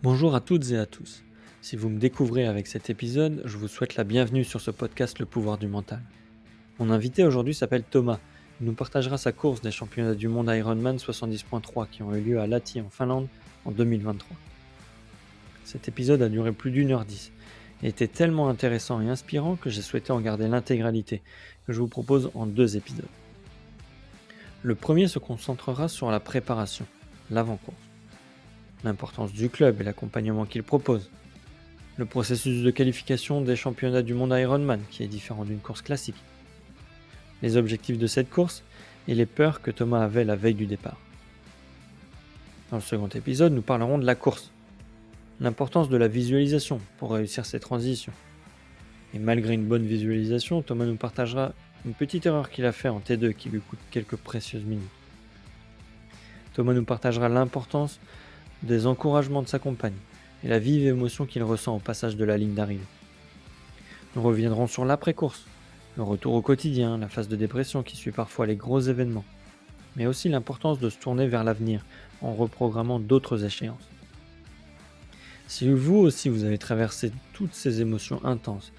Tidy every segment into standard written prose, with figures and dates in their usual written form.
Bonjour à toutes et à tous. Si vous me découvrez avec cet épisode, je vous souhaite la bienvenue sur ce podcast Le pouvoir du mental. Mon invité aujourd'hui s'appelle Thomas. Il nous partagera sa course des championnats du monde Ironman 70.3 qui ont eu lieu à Lahti en Finlande en 2023. Cet épisode a duré plus d'1h10 et était tellement intéressant et inspirant que j'ai souhaité en garder l'intégralité, que je vous propose en 2 épisodes. Le premier se concentrera sur la préparation, l'avant-course, l'importance du club et l'accompagnement qu'il propose, le processus de qualification des championnats du monde Ironman, qui est différent d'une course classique, les objectifs de cette course et les peurs que Thomas avait la veille du départ. Dans le second épisode, nous parlerons de la course, l'importance de la visualisation pour réussir ces transitions. Et malgré une bonne visualisation, Thomas nous partagera une petite erreur qu'il a fait en T2 qui lui coûte quelques précieuses minutes. Thomas nous partagera l'importance des encouragements de sa compagne et la vive émotion qu'il ressent au passage de la ligne d'arrivée. Nous reviendrons sur l'après-course, le retour au quotidien, la phase de dépression qui suit parfois les gros événements, mais aussi l'importance de se tourner vers l'avenir en reprogrammant d'autres échéances. Si vous aussi vous avez traversé toutes ces émotions intenses,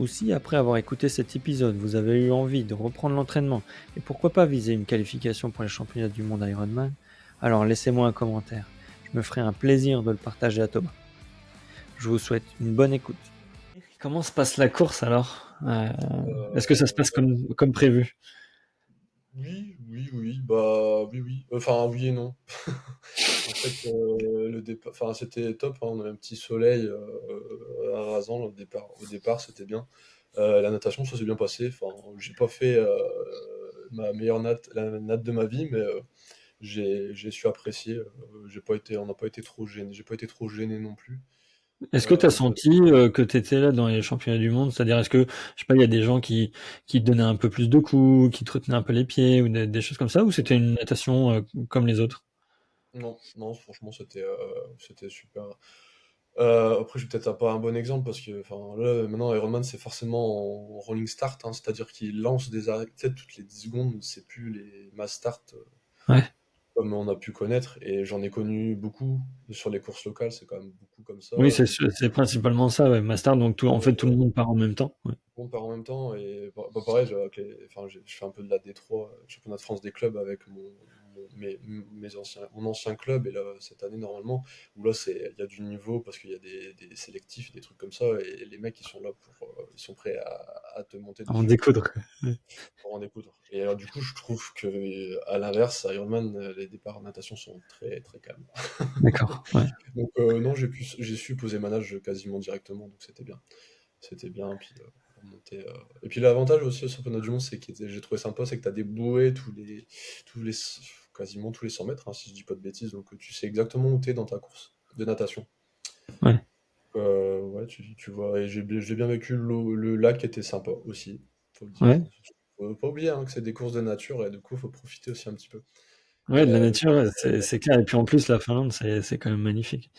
ou si après avoir écouté cet épisode vous avez eu envie de reprendre l'entraînement et pourquoi pas viser une qualification pour les championnats du monde Ironman, alors laissez-moi un commentaire, je me ferai un plaisir de le partager à Thomas. Je vous souhaite une bonne écoute. Comment se passe la course alors Est-ce que ça se passe comme prévu? Oui, bah, oui. Enfin, oui et non. En fait, le départ enfin, c'était top, hein, on avait un petit soleil, rasant au départ, c'était bien. La natation, ça s'est bien passé. Enfin, j'ai pas fait, ma meilleure la natte de ma vie, mais, j'ai su apprécier, on n'a pas été trop gênés, j'ai pas été trop gêné non plus. Est-ce que tu as Heu, senti que tu étais là dans les championnats du monde? C'est-à-dire, est-ce que, je sais pas, il y a des gens qui te donnaient un peu plus de coups, qui te retenaient un peu les pieds ou des choses comme ça, ou c'était une natation comme les autres? non, non, franchement, c'était super. Après, je vais peut-être pas un bon exemple parce que, enfin, là, maintenant, Ironman, c'est forcément en rolling start, hein, c'est-à-dire qu'il lance des arrêts, peut-être toutes les 10 secondes, c'est plus les mass start Ouais. comme on a pu connaître, et j'en ai connu beaucoup sur les courses locales, c'est quand même beaucoup comme ça. Oui, c'est Donc, sûr, c'est principalement ça, ouais. Master, donc en fait, tout le monde part en même temps. Ouais. on part en même temps, et bah, pareil, enfin, je fais un peu de la D3, championnat de France des clubs avec mon ancien club, et là, cette année, normalement, où là, il y a du niveau parce qu'il y a des sélectifs, des trucs comme ça, et les mecs, ils sont prêts à te monter En dessus découdre, quoi. Ouais. pour en découdre. Et alors, du coup, je trouve que, à l'inverse, Ironman, les départs en natation sont très, très calmes. D'accord. Ouais. Donc, non, j'ai su poser ma nage quasiment directement, donc c'était bien. C'était bien, puis remonter. Et puis l'avantage aussi au championnat du monde, j'ai trouvé sympa, c'est que tu as des bouées tous les, quasiment tous les 100 mètres, hein, si je dis pas de bêtises, donc tu sais exactement où tu es dans ta course de natation. Ouais. Ouais, tu vois, et j'ai bien vécu, le lac était sympa aussi, faut le dire. Ouais. Faut pas oublier, hein, que c'est des courses de nature, et du coup, faut profiter aussi un petit peu. Ouais, de la Le nature, ouais, c'est clair. Et puis en plus, la Finlande, c'est quand même magnifique.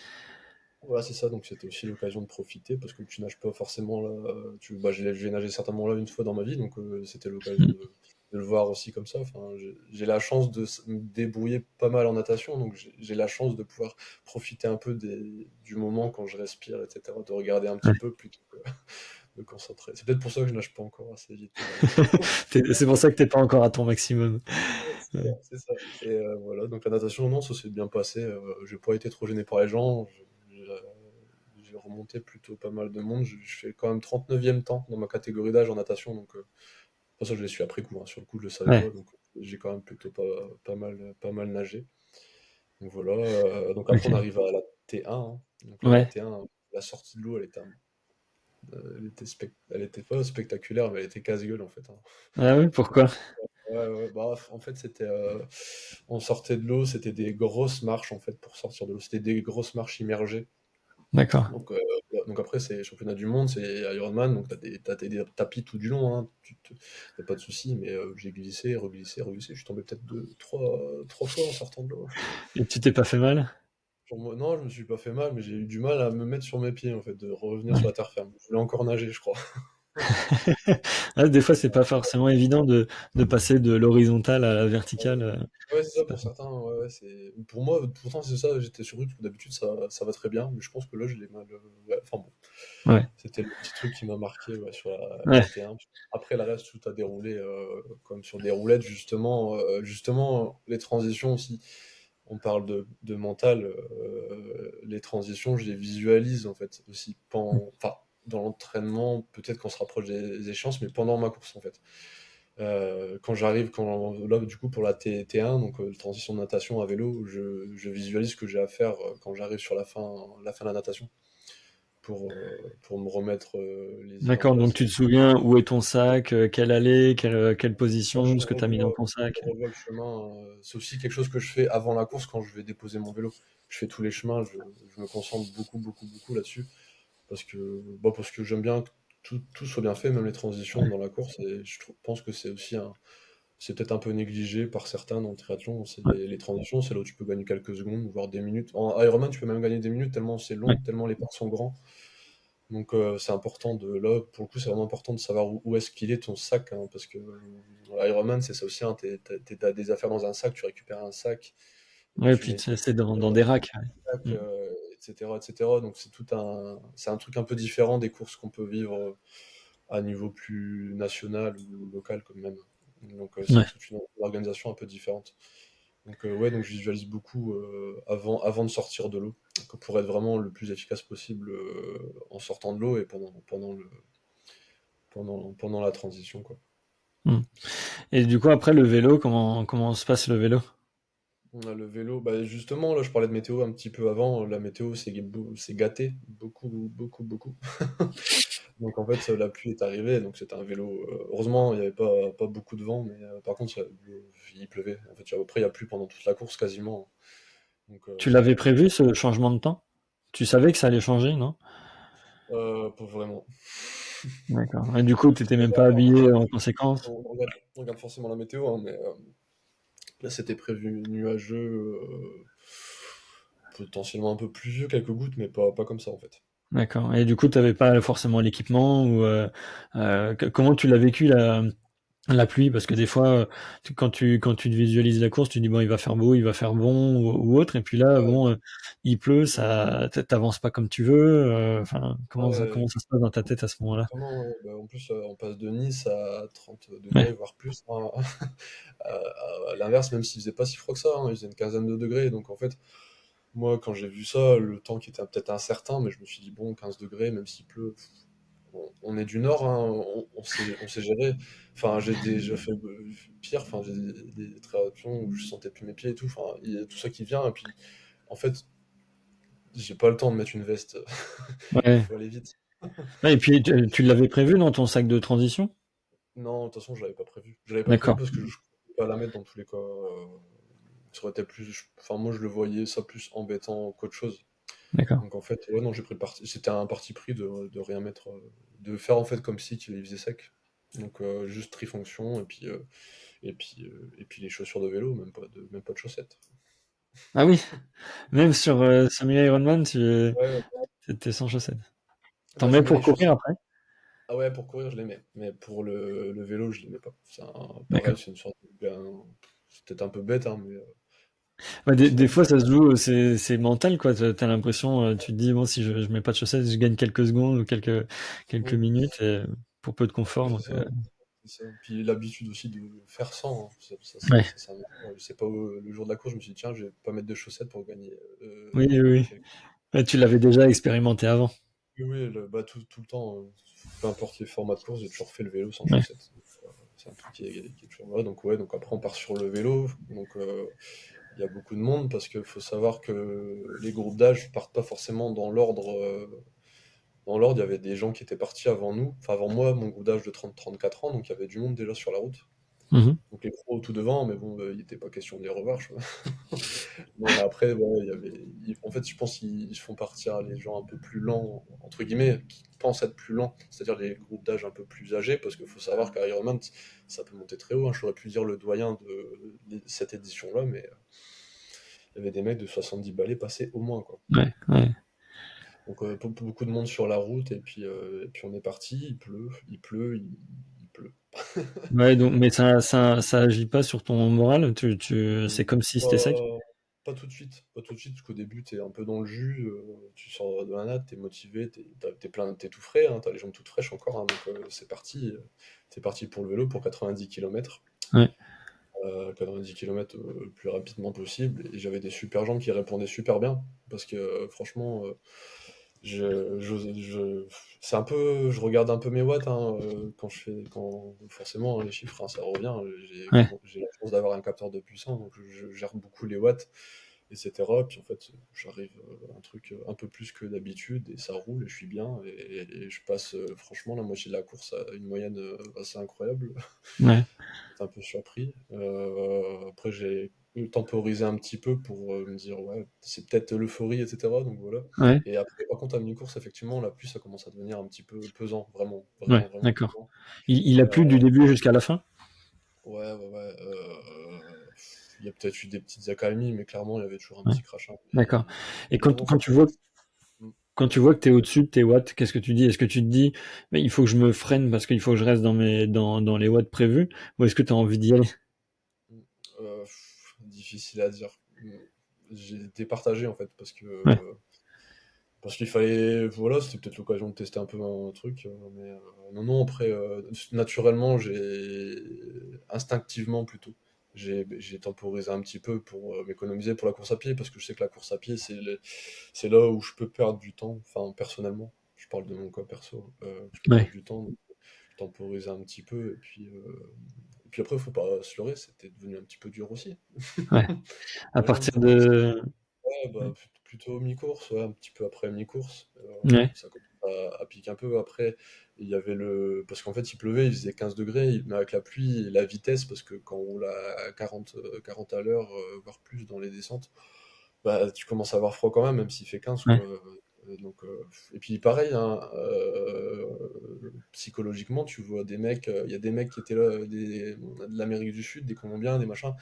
Voilà, c'est ça, donc c'était aussi l'occasion de profiter parce que tu nages pas forcément là. Bah, j'ai nagé certainement là une fois dans ma vie, donc c'était l'occasion de le voir aussi comme ça. Enfin, j'ai la chance de me débrouiller pas mal en natation, donc j'ai la chance de pouvoir profiter un peu du moment quand je respire, etc., de regarder un petit Ouais. peu plutôt que de concentrer. C'est peut-être pour ça que je nage pas encore assez vite. C'est pour ça que t'es pas encore à ton maximum. C'est ça, Ouais. c'est ça. Et voilà, donc la natation, non, ça s'est bien passé. J'ai pas été trop gêné par les gens. J'ai remonté plutôt pas mal de monde. Je fais quand même 39e temps dans ma catégorie d'âge en natation. Donc, pour ça, je l'ai su après coup, hein. Sur le coup, je le savais pas. Ouais. Donc, j'ai quand même plutôt pas mal nagé. Donc voilà. Donc après, on Ok. arrive à la T1, hein. Donc là, la Ouais. T1, la sortie de l'eau, elle était pas spectaculaire, mais elle était casse-gueule en fait, hein. Ah oui, pourquoi? Ouais, ouais, bah, en fait, on sortait de l'eau, c'était des grosses marches, en fait, pour sortir de l'eau. C'était des grosses marches immergées. D'accord. Donc, donc après, c'est championnat du monde, c'est Ironman, donc t'as des tapis tout du long, hein. Y a pas de souci, mais j'ai glissé, reglissé, reglissé. Je suis tombé peut-être trois fois en sortant de l'eau. Et tu t'es pas fait mal? Non, je me suis pas fait mal, mais j'ai eu du mal à me mettre sur mes pieds, en fait, de revenir sur Ouais. la terre ferme. Je voulais encore nager, je crois. Ah, des fois, c'est pas forcément évident de passer de l'horizontale à la verticale. Ouais, c'est ça C'est pas... pour certains. Ouais, ouais, c'est... Pour moi, pourtant, c'est ça, j'étais surpris parce que d'habitude, ça va très bien, mais je pense que là, je l'ai mal. Ouais, enfin bon, Ouais, c'était le petit truc qui m'a marqué ouais, sur ouais, la T1. Après, la reste, tout a déroulé comme sur des roulettes, justement. Justement, les transitions aussi. On parle de mental. Les transitions, je les visualise en fait aussi. Enfin, dans l'entraînement, peut-être qu'on se rapproche des échéances, mais pendant ma course en fait. Quand j'arrive, là du coup pour la T1, donc transition de natation à vélo, je visualise ce que j'ai à faire quand j'arrive sur la fin de la natation pour me remettre les idées en d'accord, donc place. tu te souviens où est ton sac, quelle allée, quelle Moi, position, ce que tu as mis dans ton je sac. revois le chemin. C'est aussi quelque chose que je fais avant la course quand je vais déposer mon vélo. Je fais tous les chemins, je me concentre beaucoup là-dessus parce que j'aime bien que tout soit bien fait, même les transitions dans la course. Et pense que c'est aussi c'est peut-être un peu négligé par certains dans le triathlon. C'est Ouais, les transitions, c'est là où tu peux gagner quelques secondes, voire des minutes. En Ironman, tu peux même gagner des minutes tellement c'est long, ouais, tellement les pas sont grands. Donc c'est important là, pour le coup, c'est vraiment important de savoir où est-ce qu'il est ton sac, hein, parce que Ironman, c'est ça aussi, hein, t'as des affaires dans un sac, tu récupères un sac, et puis ouais, tu puis mets tes c'est dans dans des racks. un sac, Ouais. etc., etc. Donc c'est un truc un peu différent des courses qu'on peut vivre à niveau plus national ou local comme même. Donc c'est Ouais. toute une organisation un peu différente. Donc ouais, donc je visualise beaucoup avant de sortir de l'eau, pour être vraiment le plus efficace possible en sortant de l'eau et pendant la transition, quoi. Mm. Et du coup, après le vélo, comment se passe le vélo? On a le vélo, bah justement, là je parlais de météo un petit peu avant, la météo c'est gâté, beaucoup. Donc en fait, la pluie est arrivée, donc c'était un vélo. Heureusement, il n'y avait pas beaucoup de vent, mais par contre, il pleuvait. En fait, après, il y a plu pendant toute la course quasiment. Donc Tu ça, l'avais prévu ce changement de temps? Tu savais que ça allait changer, non? pas vraiment. D'accord. Et du coup, tu étais Mais même là, pas on habillé regarde, en conséquence? on regarde forcément la météo, hein, mais là, c'était prévu nuageux, potentiellement un peu pluvieux, quelques gouttes, mais pas comme ça en fait. D'accord. Et du coup, tu avais pas forcément l'équipement ou comment tu l'as vécu la pluie? Parce que des fois, quand tu te visualises la course, tu dis bon, il va faire beau, il va faire bon ou autre, et puis là, Ouais, bon, il pleut, ça, t'avances pas comme tu veux. Enfin, ouais, comment ça se passe dans ta tête à ce moment-là? exactement. Ouais. Bah, en plus, on passe de Nice à 30 Ouais. degrés, voire plus, hein. À l'inverse, même s'il faisait pas si froid que ça, hein, il faisait une quinzaine de degrés. Donc en fait, moi, quand j'ai vu ça, le temps qui était peut-être incertain, mais je me suis dit, bon, 15 degrés, même s'il pleut, on est du Nord, hein, on sait gérer. Enfin, j'ai déjà fait pire, enfin, j'ai des triathlons où je sentais plus mes pieds et tout. Enfin, il y a tout ça qui vient, et puis, en fait, j'ai pas le temps de mettre une veste. Il Ouais. faut aller vite. Ouais, et puis tu l'avais prévu dans ton sac de transition? Non, de toute façon, je l'avais pas prévu. Je l'avais pas prévu D'accord. parce que je ne pouvais pas la mettre dans tous les cas. Ça aurait été enfin, moi, je le voyais ça plus embêtant qu'autre chose. D'accord. Donc en fait, ouais, non, j'ai pris le parti. C'était un parti pris de rien mettre, de faire en fait comme si il faisait sec. Donc juste trifonction et puis les chaussures de vélo, même pas de chaussettes. Ah oui, même sur semi-Ironman, Ouais, t'es sans chaussettes. T'en bah je mets mets pour les courir chaussures. après? Ah ouais, pour courir, je les mets. Mais pour le vélo, je les mets pas. Pareil, D'accord. c'est une sorte de c'est peut-être un peu bête, hein, mais Ouais, moi, des fois, ça se joue, c'est mental, quoi. T'as l'impression, tu te dis, bon, si je mets pas de chaussettes, je gagne quelques secondes ou quelques oui, minutes pour peu de confort. oui, Donc, c'est ça. Puis l'habitude aussi de faire sans, hein. ouais. Je sais pas, le jour de la course, je me suis dit, tiens, je vais pas mettre de chaussettes pour gagner Oui, oui, oui. quelques. Ouais, tu l'avais déjà expérimenté avant. Oui, oui, bah, tout le temps, peu importe les formats de course, j'ai toujours fait le vélo sans Ouais. chaussettes. C'est un truc qui est toujours là. Donc, ouais, donc après, on part sur le vélo. Donc, il y a beaucoup de monde parce qu'il faut savoir que les groupes d'âge partent pas forcément dans l'ordre. Dans l'ordre, il y avait des gens qui étaient partis avant nous, enfin avant moi, mon groupe d'âge de 30-34 ans, donc il y avait du monde déjà sur la route. Mhm. Donc les pros tout devant, mais bon, il n'était pas question de les remarches. Mais après, ouais, en fait, je pense qu'ils font partir les gens un peu plus lents, entre guillemets, qui pensent être plus lents, c'est-à-dire les groupes d'âge un peu plus âgés, parce qu'il faut savoir qu'à Ironman, ça peut monter très haut, hein. J'aurais pu dire le doyen de cette édition-là, mais il y avait des mecs de 70 balais passés au moins, quoi. Ouais, ouais. Donc beaucoup de monde sur la route et puis on est parti, il pleut. Ouais, donc, mais ça agit pas sur ton moral. Mmh, C'est comme si c'était sec. pas pas tout de suite, parce qu'au début, tu es un peu dans le jus, tu sors de la natte, tu es motivé, tu es tout frais, hein, tu as les jambes toutes fraîches encore, hein, donc c'est parti pour le vélo pour 90 kilomètres. Ouais, 90 kilomètres le plus rapidement possible et j'avais des super jambes qui répondaient super bien parce que franchement, je c'est un peu je regarde un peu mes watts, hein, quand forcément, hein, les chiffres, hein, ça revient. ouais, J'ai la chance d'avoir un capteur de puissance, donc je gère beaucoup les watts et cetera. Puis en fait, j'arrive, à un truc, un peu plus que d'habitude et ça roule et je suis bien et je passe, franchement la moitié de la course à une moyenne, assez incroyable. ouais, J'étais un peu surpris. Après j'ai temporisé un petit peu pour, me dire: «Ouais, c'est peut-être l'euphorie et cetera», donc voilà. ouais, Et après, par contre, à mi-course, effectivement, la pluie, ça commence à devenir un petit peu pesant, vraiment, ouais, vraiment, vraiment d'accord. pesant. Il a plu du début jusqu'à la fin? Ouais, ouais, ouais, il y a peut-être eu des petites accalmies, mais clairement, il y avait toujours un Ouais, petit crachin. d'accord. Et Mais non, quand ça tu vois, passe. Mmh. que tu es au-dessus de tes watts, qu'est-ce que tu dis? Est-ce que tu te dis, mais il faut que je me freine parce qu'il faut que je reste dans les watts prévus? Ou est-ce que tu as envie d'y aller? Mmh. Difficile à dire. J'ai été partagé, en fait, Ouais, parce qu'il fallait, voilà, c'était peut-être l'occasion de tester un peu un truc, mais non, non, après, naturellement, instinctivement plutôt, j'ai temporisé un petit peu pour m'économiser pour la course à pied, parce que je sais que la course à pied, c'est là où je peux perdre du temps, enfin, personnellement, je parle de mon cas perso, je peux perdre ouais, du temps, donc je temporisais un petit peu, et puis après, faut pas se leurrer, c'était devenu un petit peu dur aussi. ouais. À Voilà, partir ça commence. de, Ouais, bah, plutôt mi-course, ouais, un petit peu après mi-course, ouais, ça commence à piquer un peu. Après, il y avait parce qu'en fait, il pleuvait, il faisait 15 degrés, mais avec la pluie et la vitesse, parce que quand on roule à 40 à l'heure, voire plus dans les descentes, bah, tu commences à avoir froid quand même, même s'il fait 15, ouais, quoi. Donc, et puis pareil, hein, psychologiquement, tu vois des mecs, il y a des mecs qui étaient là, de l'Amérique du Sud, des Colombiens, des machins,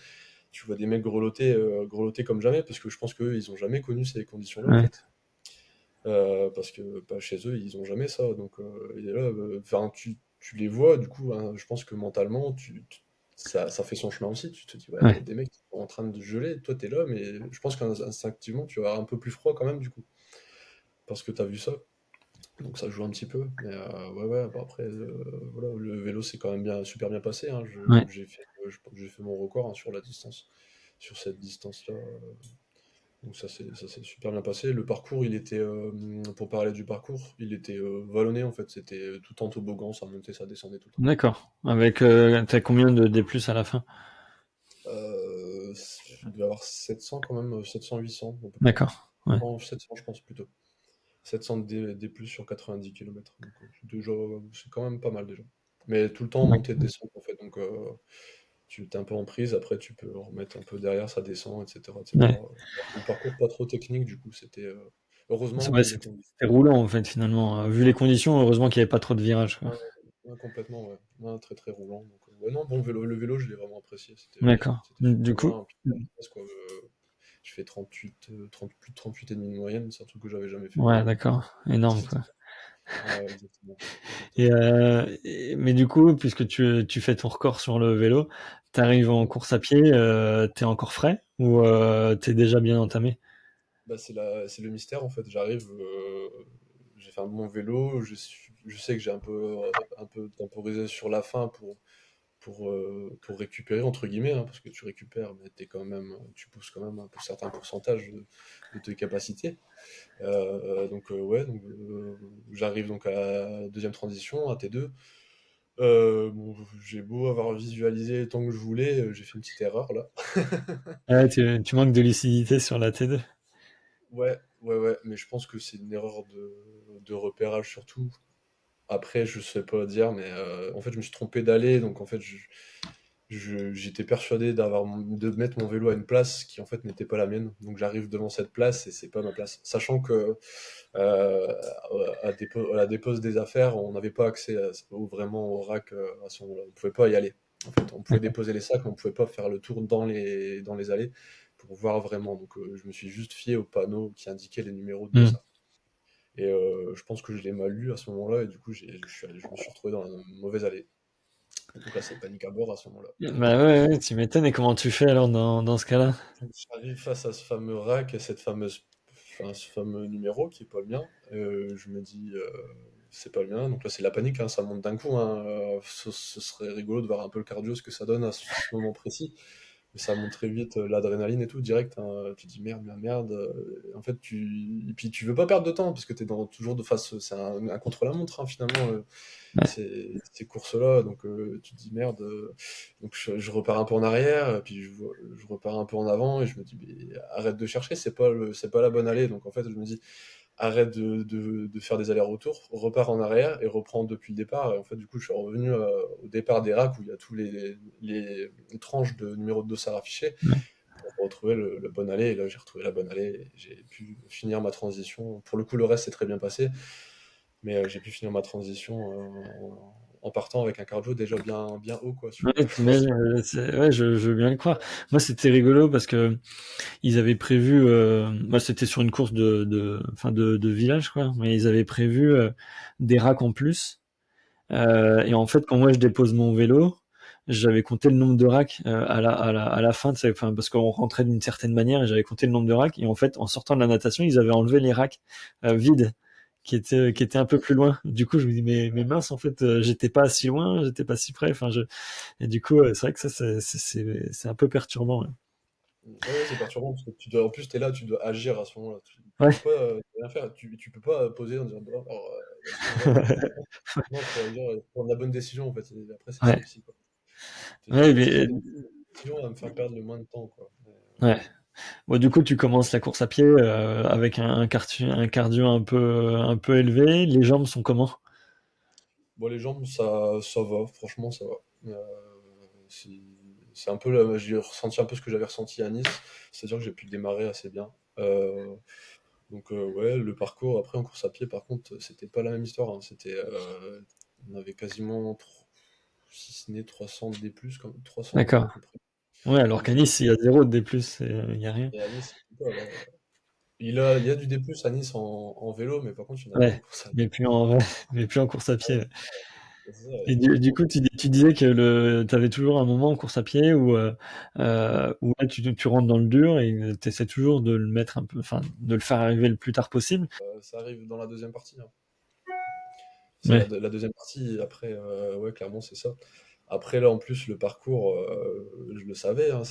tu vois des mecs grelotter comme jamais, parce que je pense qu'eux, ils ont jamais connu ces conditions-là, en ouais, fait. Parce que bah, chez eux, ils ont jamais ça. Donc, il est là, enfin, tu les vois, du coup, hein, je pense que mentalement, ça fait son chemin aussi. Tu te dis, ouais, il y a ouais, des mecs qui sont en train de geler, toi, t'es là, mais je pense qu'instinctivement, tu vas avoir un peu plus froid quand même, du coup, parce que t'as vu ça. Donc, ça joue un petit peu. Mais ouais, ouais, bah, après, voilà, le vélo, c'est quand même super bien passé, hein. ouais. J'ai fait mon record, hein, sur la distance, sur cette distance-là. Donc ça s'est super bien passé. Le parcours, pour parler du parcours, il était vallonné en fait. C'était tout en toboggan, ça montait, ça descendait tout le temps. D'accord. Avec, t'as combien de D+ à la fin? Il devait y avoir 700 quand même, 700-800 à peu près. D'accord. Ouais, Non, 700 je pense plutôt. 700 D+ sur 90 kilomètres. Donc c'est quand même pas mal déjà. Mais tout le temps montée de ouais, descente en fait. Donc tu es un peu en prise, après tu peux remettre un peu derrière, ça descend, etc. ouais. etc. Le parcours pas trop technique du coup, c'était heureusement Ouais, que les conditions. c'était roulant en fait finalement. Vu les conditions, heureusement qu'il n'y avait pas trop de virages, quoi. Ouais, ouais, complètement, ouais. Ouais, très très roulant. Donc, ouais, non, bon, le vélo, je l'ai vraiment apprécié. D'accord. C'était Du super coup, bien. Puis, vitesse, quoi, je fais 38, 30, plus de 38 et demi de moyenne. C'est un truc que j'avais jamais fait. ouais, d'accord. Énorme, quoi. Ouais, exactement. Et, Exactement. mais du coup, puisque tu fais ton record sur le vélo, t'arrives en Mm. course à pied, t'es encore frais ou t'es déjà bien entamé? Bah, c'est le mystère en fait. J'arrive, j'ai fait un bon vélo. Je sais que j'ai un peu temporisé sur la fin pour récupérer entre guillemets, hein, parce que tu récupères, mais tu pousses quand même un peu certain pourcentage de tes capacités. Ouais, donc j'arrive donc à la deuxième transition, à T2. Bon, j'ai beau avoir visualisé tant que je voulais, j'ai fait une petite erreur là. Ouais, tu manques de lucidité sur la T2. Ouais, ouais, ouais, mais je pense que c'est une erreur de repérage surtout. Après, je sais pas dire, mais en fait, je me suis trompé d'aller, donc en fait, j'étais persuadé de mettre mon vélo à une place qui en fait n'était pas la mienne. Donc j'arrive devant cette place et c'est pas ma place. Sachant que euh, à la dépose des affaires, on n'avait pas accès vraiment au rack à ce moment-là. On pouvait pas y aller. En fait, on pouvait D'accord. déposer les sacs, mais on pouvait pas faire le tour dans les allées pour voir vraiment. Donc je me suis juste fié au panneau qui indiquait les numéros de Hmm. ça. Et je pense que je l'ai mal lu à ce moment-là, et du coup, je me suis retrouvé dans la mauvaise allée. Et donc là, c'est panique à bord à ce moment-là. Bah ouais, ouais, tu m'étonnes. Et comment tu fais alors dans ce cas-là? Donc, j'arrive face à ce fameux rack, à enfin, ce fameux numéro qui est pas le mien. Je me dis, c'est pas le mien. Donc là, c'est la panique, hein, ça monte d'un coup, hein. Ce serait rigolo de voir un peu le cardio, ce que ça donne à ce moment précis. Mais ça monte très vite, l'adrénaline et tout, direct, hein. Tu dis merde, merde, merde. En fait, et puis tu veux pas perdre de temps, parce que t'es toujours de face, c'est un contre-la-montre, hein, finalement, Ouais. ces courses-là. Donc tu te dis merde. Donc je repars un peu en arrière, puis je repars un peu en avant, et je me dis, mais arrête de chercher, c'est pas la bonne allée. Donc en fait, je me dis, arrête de faire des allers-retours, repars en arrière et reprends depuis le départ. Et en fait, du coup, je suis revenu au départ des racks où il y a tous les tranches de numéro de dossard affichées Ouais. pour retrouver le bon allée. Et là, j'ai retrouvé la bonne allée et j'ai pu finir ma transition. Pour le coup, le reste s'est très bien passé, mais j'ai pu finir ma transition en partant avec un cardio déjà bien, bien haut, quoi, sur, Ouais, t'imagines, ouais, je veux bien le croire. Moi, c'était rigolo parce que ils avaient prévu, moi, c'était sur une course enfin, de village, quoi, mais ils avaient prévu des racks en plus. Et en fait, quand moi je dépose mon vélo, j'avais compté le nombre de racks à la fin, enfin, parce qu'on rentrait d'une certaine manière et j'avais compté le nombre de racks. Et en fait, en sortant de la natation, ils avaient enlevé les racks vides qui étaient un peu plus loin. Du coup, je me dis, mais mince, en fait, j'étais pas si loin, j'étais pas si près. Enfin, et du coup, c'est vrai que ça, c'est un peu perturbant. Ouais. Ouais, c'est perturbant parce que en plus, t'es là, tu dois agir à ce moment-là. Tu Ouais. peux pas rien faire. Tu peux pas poser en disant, bon, alors, est-ce qu'on va faire ça? Non, faut agir, prendre la bonne décision, en fait. Et après, c'est ça Ouais. aussi, quoi. Te dire, Ouais, qu'est-ce qui mais, va donner la décision à me faire perdre le moins de temps, quoi. ouais. Bon, du coup, tu commences la course à pied avec un cardio un peu élevé. Les jambes sont comment? Bon, les jambes, ça va, franchement, ça va. C'est c'est un peu j'ai ressenti un peu ce que j'avais ressenti à Nice, c'est-à-dire que j'ai pu démarrer assez bien. Euh, donc, ouais, le parcours après en course à pied, par contre, c'était pas la même histoire, hein. On avait quasiment, si ce n'est 300 D+, comme 300 D'accord. à peu près. Ouais, alors Donc qu'à c'était Nice, il y a zéro de D+, il y a rien. et à Nice, c'était pas, là. Il y a du D+, à Nice en vélo, mais par contre, il n'y en a pas en Ouais, course à mais pied. plus mais plus en course à pied. Ouais. C'est ça, Et du exactement. coup, tu disais que tu avais toujours un moment en course à pied où là, tu rentres dans le dur et tu essaies toujours de le mettre un peu, enfin, de le faire arriver le plus tard possible. Ça arrive dans la deuxième partie, hein. C'est Ouais, la deuxième partie, après, ouais, clairement, c'est ça. Après, là, en plus, le parcours, je le savais, hein,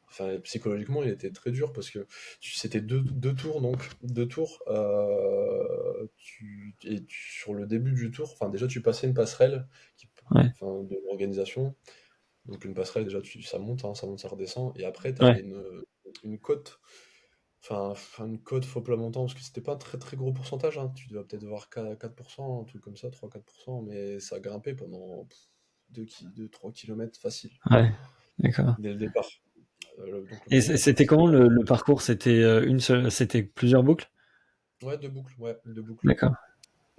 enfin, psychologiquement, il était très dur parce que c'était deux tours, donc, deux tours. Sur le début du tour, enfin, déjà, tu passais une passerelle ouais, enfin, de l'organisation. Donc, une passerelle, déjà, ça monte, hein, ça monte, ça redescend. Et après, tu avais ouais, une côte. Enfin, une cote faux plat montant, parce que c'était pas un très très gros pourcentage, hein. Tu dois peut-être voir 4%, un truc comme ça, 3-4%, mais ça a grimpé pendant 2-3 kilomètres facile, ouais, d'accord. dès le départ. Donc le Et premier tour, c'était comment le parcours? C'était c'était plusieurs boucles? ouais, deux boucles, ouais, deux boucles. D'accord.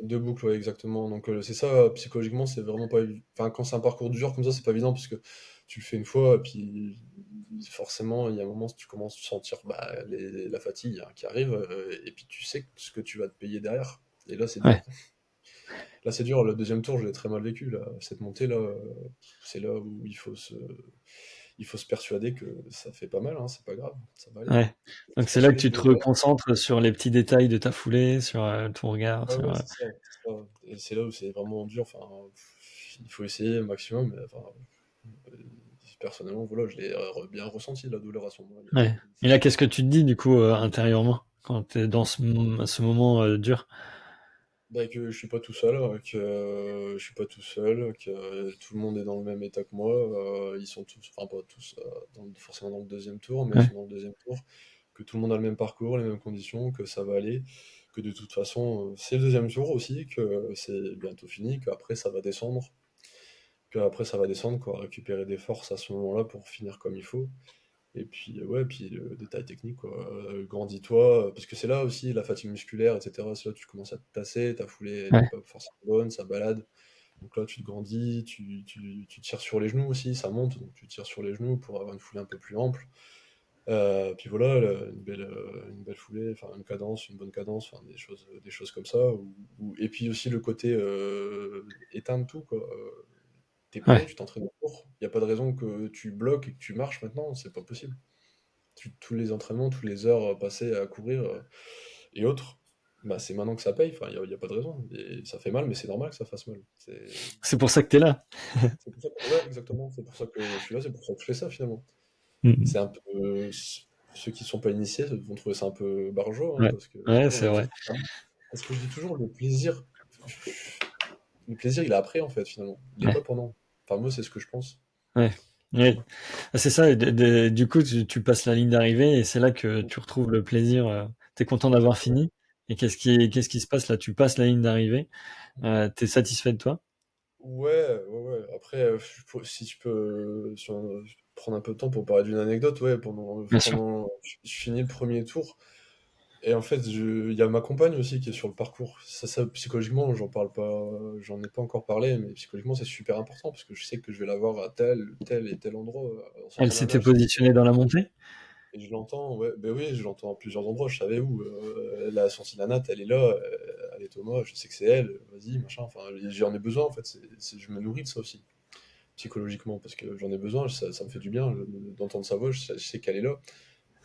Deux boucles, ouais, exactement. Donc c'est ça, psychologiquement, c'est vraiment pas évident. Enfin, quand c'est un parcours dur comme ça, c'est pas évident, parce que tu le fais une fois, et puis forcément, il y a un moment où tu commences à sentir bah, la fatigue, hein, qui arrive, et puis tu sais ce que tu vas te payer derrière. Et là, c'est dur. Ouais, Là, c'est dur. Le deuxième tour, je l'ai très mal vécu. Là. Cette montée-là, c'est là où il faut se persuader que ça fait pas mal, hein, c'est pas grave, ça va aller. ouais. Se Donc c'est là que persuader tu que te ouais, reconcentres sur les petits détails de ta foulée, sur ton regard, ouais, sur. ouais, c'est ça. Et c'est là où c'est vraiment dur. Enfin, il faut essayer au maximum. Mais, enfin, euh, personnellement, voilà, je l'ai bien ressenti, la douleur à ce moment-là. Ouais. Et là, qu'est-ce que tu te dis du coup intérieurement quand tu es dans ce moment dur? Bah, que je suis pas tout seul, que je suis pas tout seul, que tout le monde est dans le même état que moi. Ils sont tous, enfin pas tous, forcément dans le deuxième tour, mais ils Ouais, sont dans le deuxième tour. Que tout le monde a le même parcours, les mêmes conditions, que ça va aller, que de toute façon, c'est le deuxième tour aussi, que c'est bientôt fini, qu'après ça va descendre, quoi, récupérer des forces à ce moment-là pour finir comme il faut. Et puis, ouais, puis le détail technique, quoi. Grandis-toi, parce que c'est là aussi la fatigue musculaire, etc. C'est là que tu commences à te tasser, ta foulée, elle est ouais, pas forcément bonne, ça balade. Donc là, tu te grandis, tu tires sur les genoux aussi, ça monte, donc tu tires sur les genoux pour avoir une foulée un peu plus ample. Puis voilà, une belle foulée, enfin une cadence, une bonne cadence, enfin des choses comme ça. Et puis aussi le côté éteindre tout, quoi. T'es prêt, Ouais. tu t'entraînes en cours. Il n'y a pas de raison que tu bloques et que tu marches maintenant, c'est pas possible. Tous les entraînements, toutes les heures passées à courir et autres, bah, c'est maintenant que ça paye, enfin, y a pas de raison. Et ça fait mal, mais c'est normal que ça fasse mal. C'est pour ça que t'es là. C'est pour ça ouais, exactement, c'est pour ça que je suis là, c'est pour ça que je fais ça finalement. Mhm. C'est un peu. Ceux qui sont pas initiés vont trouver ça un peu barjot, hein, Ouais. parce que Ouais, non, c'est vrai. parce que je dis toujours, le plaisir, il est après en fait finalement. Il est Ouais. pas pendant. Enfin, moi, c'est ce que je pense. Ouais. Ouais. Ah, c'est ça. Du coup, tu passes la ligne d'arrivée et c'est là que tu retrouves le plaisir. T'es content d'avoir Exactement. fini. Et qu'est-ce qui se passe là? Tu passes la ligne d'arrivée. T'es satisfait de toi? Ouais, ouais, ouais. Après, si tu peux prendre un peu de temps pour parler d'une anecdote, ouais, Bien sûr. pendant, je finis le premier tour. Et en fait, il y a ma compagne aussi qui est sur le parcours. Psychologiquement, j'en ai pas encore parlé, mais psychologiquement, c'est super important parce que je sais que je vais la voir à tel et tel endroit, dans sa Elle journée à s'était nage. positionnée dans la montée? Et je l'entends, ouais, ben oui, je l'entends à plusieurs endroits, je savais où. Elle a senti la natte, elle est là, elle est Thomas, je sais que c'est elle, vas-y, machin. Enfin, j'en ai besoin en fait, je me nourris de ça aussi, psychologiquement, parce que j'en ai besoin, ça me fait du bien d'entendre sa voix, je sais qu'elle est là.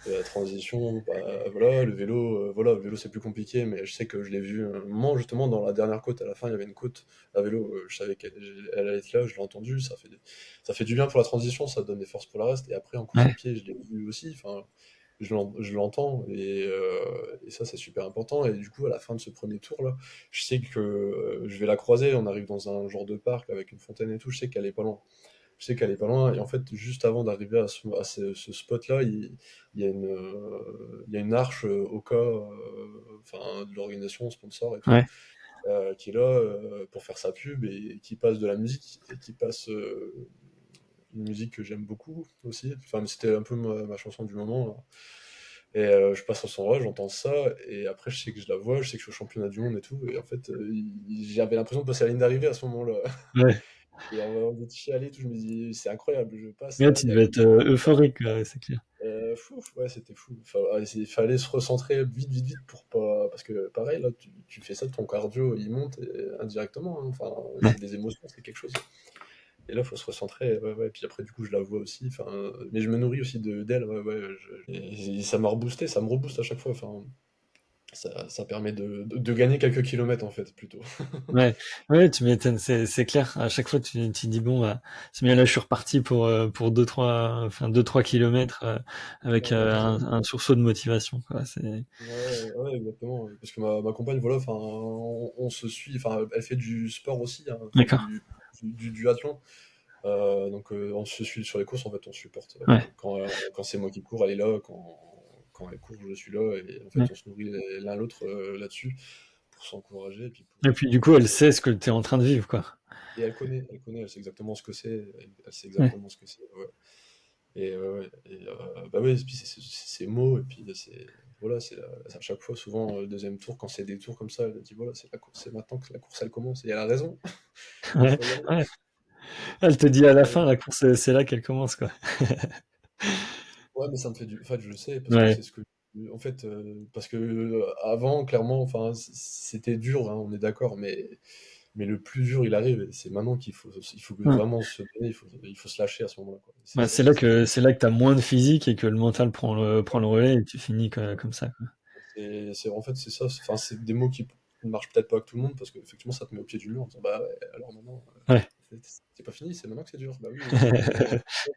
Et la transition, bah, voilà, le vélo c'est plus compliqué, mais je sais que je l'ai vu un moment justement dans la dernière côte, à la fin il y avait une côte à vélo, je savais qu'elle allait être là, je l'ai entendu, ça fait du bien pour la transition, ça donne des forces pour le reste, et après en course à Ouais. pied je l'ai vu aussi, enfin, je l'entends, et ça c'est super important, et du coup à la fin de ce premier tour là, je sais que je vais la croiser, on arrive dans un genre de parc avec une fontaine et tout, je sais qu'elle est pas loin. Et en fait, juste avant d'arriver ce spot-là, il y a il y a une arche au cas, enfin, de l'organisation, sponsor et tout, Ouais. qui est là pour faire sa pub et qui passe de la musique et qui passe une musique que j'aime beaucoup aussi. Enfin, c'était un peu ma chanson du moment, là. Et je passe au son là, j'entends ça, et après je sais que je la vois, je sais que je suis au championnat du monde et tout, et en fait, j'avais l'impression de passer la ligne d'arrivée à ce moment-là. Ouais. Et en de chialer, tout, je me dis, c'est incroyable, je passe Ouais, là, tu il y a devais le être euphorique, c'est clair. fou, ouais, c'était fou. Il fallait se recentrer vite, vite, vite pour pas. Parce que pareil, là, tu fais ça, ton cardio, il monte indirectement, hein. Enfin, Ouais. c'est des émotions, c'est quelque chose. Et là, il faut se recentrer, ouais, ouais. Puis après, du coup, je la vois aussi. Enfin, mais je me nourris aussi d'elle, ouais, ouais. Et ça m'a reboosté, ça me rebooste à chaque fois. Enfin, ça permet de gagner quelques kilomètres, en fait, plutôt. Ouais, ouais, tu m'étonnes, c'est clair. À chaque fois, tu dis bon, bah, c'est bien là, je suis reparti pour 2-3 kilomètres avec Clairement, un sursaut de motivation, quoi. C'est ouais, ouais, exactement. Parce que ma compagne, voilà, enfin, on se suit. Enfin, elle fait du sport aussi, hein, elle fait d'accord. du duathlon. Donc, on se suit sur les courses, en fait, on se supporte. Ouais, Quand c'est moi qui cours, elle est là. Quand elle court, je suis là. Et en fait, ouais. on se nourrit l'un l'autre là-dessus pour s'encourager. Et puis Et puis du coup, elle sait ce que tu es en train de vivre, quoi. et elle sait exactement ce que c'est. Elle sait Ouais, exactement ce que c'est. Ouais. Et ouais, ouais. Et bah ouais, et puis c'est mots. Et puis voilà, à chaque fois, souvent, le deuxième tour, quand c'est des tours comme ça, elle dit voilà, c'est la course, c'est maintenant que la course elle commence. Et elle a raison. Il ouais, faut y aller. ouais. Elle te dit à la fin, la course, c'est là qu'elle commence, quoi. Ouais, mais ça me fait du. En fait, je le sais, parce que Ouais, c'est ce que. En fait, parce que avant, clairement, enfin, c'était dur, hein, on est d'accord, mais le plus dur, il arrive, et c'est maintenant il faut ouais. vraiment se donner, il faut se lâcher à ce moment-là, quoi. Bah, c'est là que t'as moins de physique et que le mental prend le relais et tu finis comme ça, quoi. En fait, c'est ça, enfin, c'est des mots qui ne marchent peut-être pas avec tout le monde, parce qu'effectivement, ça te met au pied du mur en disant, bah ouais, alors maintenant, Ouais. c'est pas fini, c'est maintenant que c'est dur. Bah oui, oui, oui,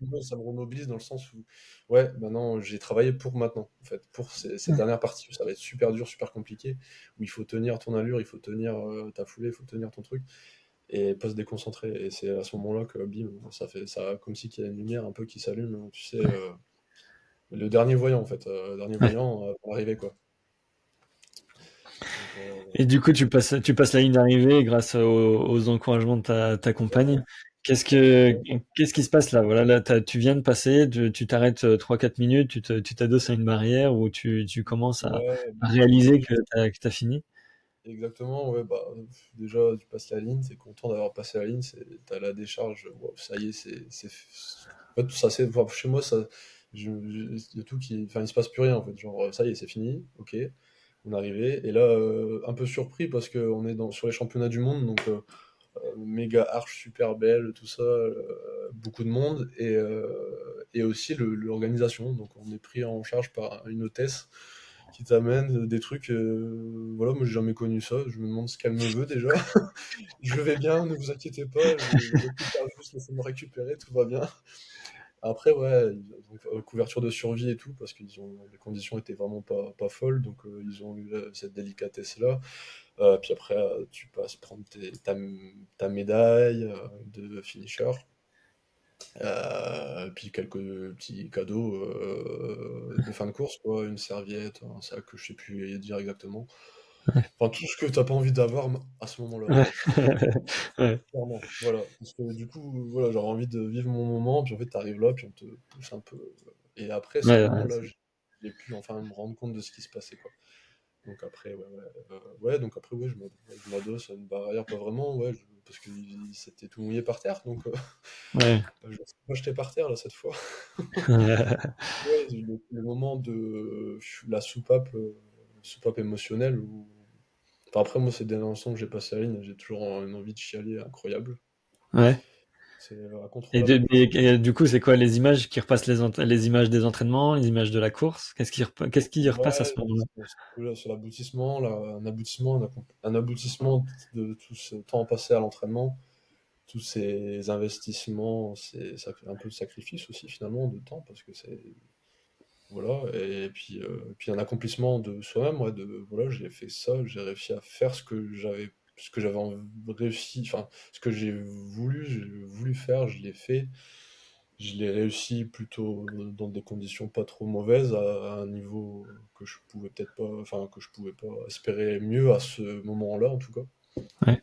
mais moi, ça me remobilise dans le sens où, ouais, maintenant, j'ai travaillé pour maintenant, en fait, pour cette dernière partie où ça va être super dur, super compliqué, où il faut tenir ton allure, il faut tenir ta foulée, il faut tenir ton truc, et pas se déconcentrer. Et c'est à ce moment-là que, bim, ça fait ça, comme si qu'il y a une lumière un peu qui s'allume, tu sais, le dernier voyant, en fait, dernier Ouais. voyant pour arriver, quoi. Donc, Et du coup, tu passes la ligne d'arrivée grâce aux encouragements de ta compagne. ouais, Qu'est-ce ouais, que, qu'est-ce qui se passe là? Voilà, là, tu viens de passer, tu t'arrêtes 3-4 minutes, tu t'adosses à une barrière ou tu commences ouais, à bah réaliser oui, que t'as fini. exactement, ouais, bah, déjà, tu passes la ligne, t'es content d'avoir passé la ligne, t'as la décharge, wow, ça y est, en fait, ça, c'est, enfin, chez moi, ça, Il y a tout qui, enfin, il se passe plus rien en fait. Genre, ça y est, c'est fini, ok, on est arrivé. Et là, un peu surpris parce qu'on est sur les championnats du monde, donc méga arche super belle, tout ça, beaucoup de monde, et aussi l'organisation. Donc on est pris en charge par une hôtesse qui t'amène des trucs. Voilà, moi j'ai jamais connu ça. Je me demande ce qu'elle me veut déjà. Je vais bien, ne vous inquiétez pas, je récupère juste, laissez-moi récupérer, tout va bien. Après, ouais, donc, couverture de survie et tout, parce que les conditions étaient vraiment pas folles, donc ils ont eu cette délicatesse-là. Puis après, tu passes prendre ta médaille de finisher. Puis quelques petits cadeaux de fin de course, quoi, une serviette, un sac, je sais plus dire exactement. Enfin, tout ce que t'as pas envie d'avoir à ce moment-là, en Ouais. fait. Ouais. Clairement, voilà. Parce que du coup, voilà, j'avais envie de vivre mon moment, puis en fait, t'arrives là, puis on te pousse un peu. Et après ce Ouais, ouais, moment-là, j'ai pu enfin me rendre compte de ce qui se passait, quoi. Donc après, donc après, ouais, je m'adosse à une barrière, pas vraiment, ouais, parce que c'était tout mouillé par terre, donc ouais. je me suis pas jeté par terre, là, cette fois. Ouais, le moment de la soupape émotionnelle, où... Enfin, après, moi, ces derniers instants que j'ai passé à la ligne, j'ai toujours une envie de chialer incroyable. Ouais. C'est Et, incontrôlable. du coup, c'est quoi les images qui repassent les images des entraînements, les images de la course? Qu'est-ce qui repasse à ce Ouais, moment-là? c'est l'aboutissement, un aboutissement de tout ce temps passé à l'entraînement, tous ces investissements, ça fait un peu de sacrifice aussi finalement de temps parce que c'est voilà, et puis un accomplissement de soi-même, ouais, de voilà, j'ai fait ça, j'ai réussi à faire ce que j'avais réussi, enfin ce que j'ai voulu faire, je l'ai fait. Je l'ai réussi plutôt dans des conditions pas trop mauvaises, à un niveau que je pouvais peut-être pas, enfin que je pouvais pas espérer mieux à ce moment-là en tout cas. Ouais.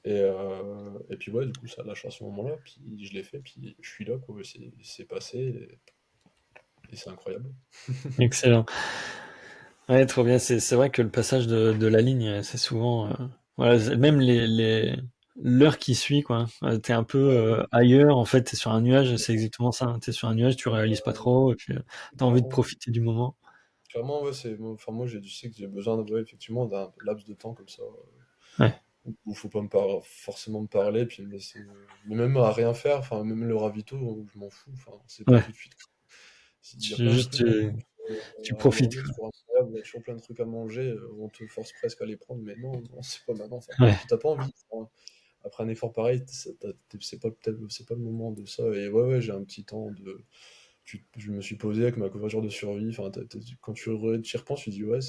Et puis ouais, du coup ça lâche à ce moment-là, puis je l'ai fait, puis je suis là quoi, c'est passé et c'est incroyable. Excellent. Ouais, trop bien. C'est vrai que le passage de la ligne, c'est souvent, voilà, même l'heure qui suit, quoi. T'es un peu Ouais, ouais, ailleurs. En fait, t'es sur un nuage. C'est exactement ça, hein. T'es sur un nuage, tu réalises pas trop, et puis t'as envie de clairement. profiter du moment. Clairement, ouais, enfin moi je sais que j'ai besoin ouais, effectivement d'un laps de temps comme ça, Ouais, où faut pas forcément me parler, puis me laisser, mais même à rien faire, enfin même le ravito, je m'en fous, enfin c'est pas ouais. tout de suite. Il y a plein de Juste, trucs tu à profites, manger qui sont incroyables, il y a toujours plein de trucs à manger, on te force presque à les prendre, mais non, non, c'est pas maintenant, enfin, quoi. Ouais, puis t'as pas envie, enfin, après un effort pareil, c'est pas le moment de ça, et ouais, ouais, j'ai un petit temps je me suis posé avec ma couverture de survie, enfin, quand tu y repenses, tu dis, ouais,